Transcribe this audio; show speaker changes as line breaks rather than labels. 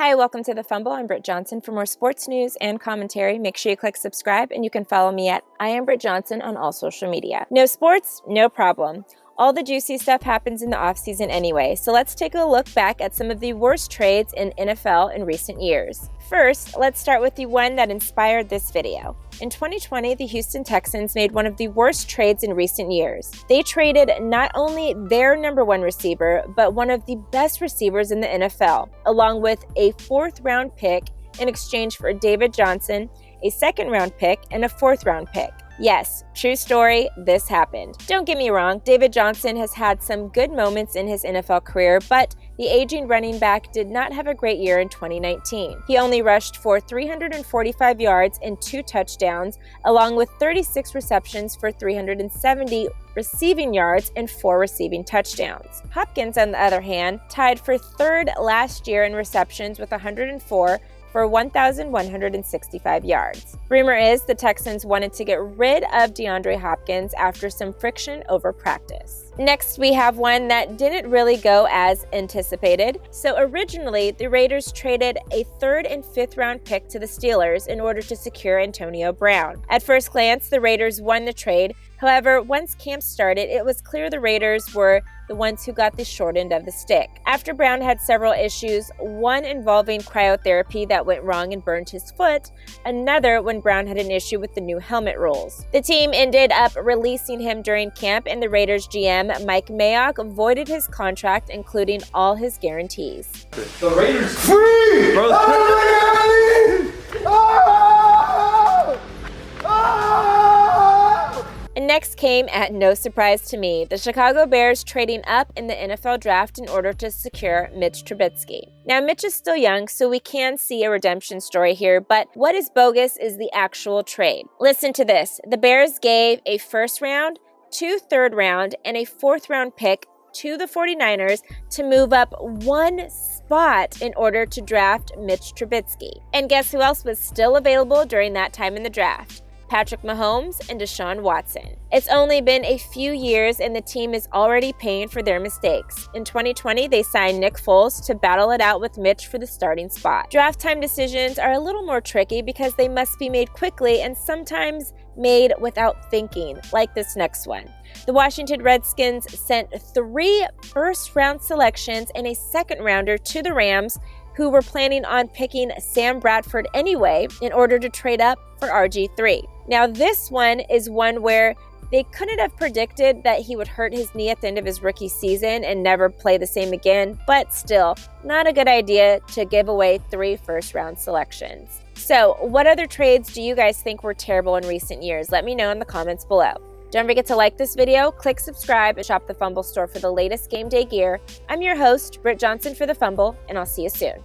Hi, welcome to The Fumble. I'm Britt Johnson. For more sports news and commentary, make sure you click subscribe, and you can follow me at I am Britt Johnson on all social media. No sports? No problem. All the juicy stuff happens in the offseason anyway, so let's take a look back at some of the worst trades in NFL in recent years. First, let's start with the one that inspired this video. In 2020, the Houston Texans made one of the worst trades in recent years. They traded not only their number one receiver, but one of the best receivers in the NFL, along with a fourth-round pick in exchange for David Johnson, a second-round pick, and a fourth-round pick. Yes, true story, this happened. Don't get me wrong, David Johnson has had some good moments in his NFL career, but the aging running back did not have a great year in 2019. He only rushed for 345 yards and 2 touchdowns, along with 36 receptions for 370 receiving yards and 4 receiving touchdowns. Hopkins, on the other hand, tied for third last year in receptions with 104 for 1,165 yards. Rumor is the Texans wanted to get rid of DeAndre Hopkins after some friction over practice. Next, we have one that didn't really go as anticipated. So originally, the Raiders traded a 3rd and 5th round pick to the Steelers in order to secure Antonio Brown. At first glance, the Raiders won the trade. However, once camp started, it was clear the Raiders were the ones who got the short end of the stick. After Brown had several issues, one involving cryotherapy that went wrong and burned his foot, another when Brown had an issue with the new helmet rules. The team ended up releasing him during camp, and the Raiders GM, Mike Mayock, voided his contract, including all his guarantees.
The Raiders free! Bro.
And next came, at no surprise to me, the Chicago Bears trading up in the NFL draft in order to secure Mitch Trubisky. Now, Mitch is still young, so we can see a redemption story here, but what is bogus is the actual trade. Listen to this. The Bears gave a 1st round, 2 3rd round, and a 4th round pick to the 49ers to move up 1 spot in order to draft Mitch Trubisky. And guess who else was still available during that time in the draft? Patrick Mahomes and Deshaun Watson. It's only been a few years and the team is already paying for their mistakes. In 2020, they signed Nick Foles to battle it out with Mitch for the starting spot. Draft time decisions are a little more tricky because they must be made quickly and sometimes made without thinking, like this next one. The Washington Redskins sent 3 first-round selections and a second-rounder to the Rams, who were planning on picking Sam Bradford anyway in order to trade up for RG3. Now, this one is one where they couldn't have predicted that he would hurt his knee at the end of his rookie season and never play the same again, but still, not a good idea to give away 3 first-round selections. So, what other trades do you guys think were terrible in recent years? Let me know in the comments below. Don't forget to like this video, click subscribe, and shop the Fumble store for the latest game day gear. I'm your host, Britt Johnson for The Fumble, and I'll see you soon.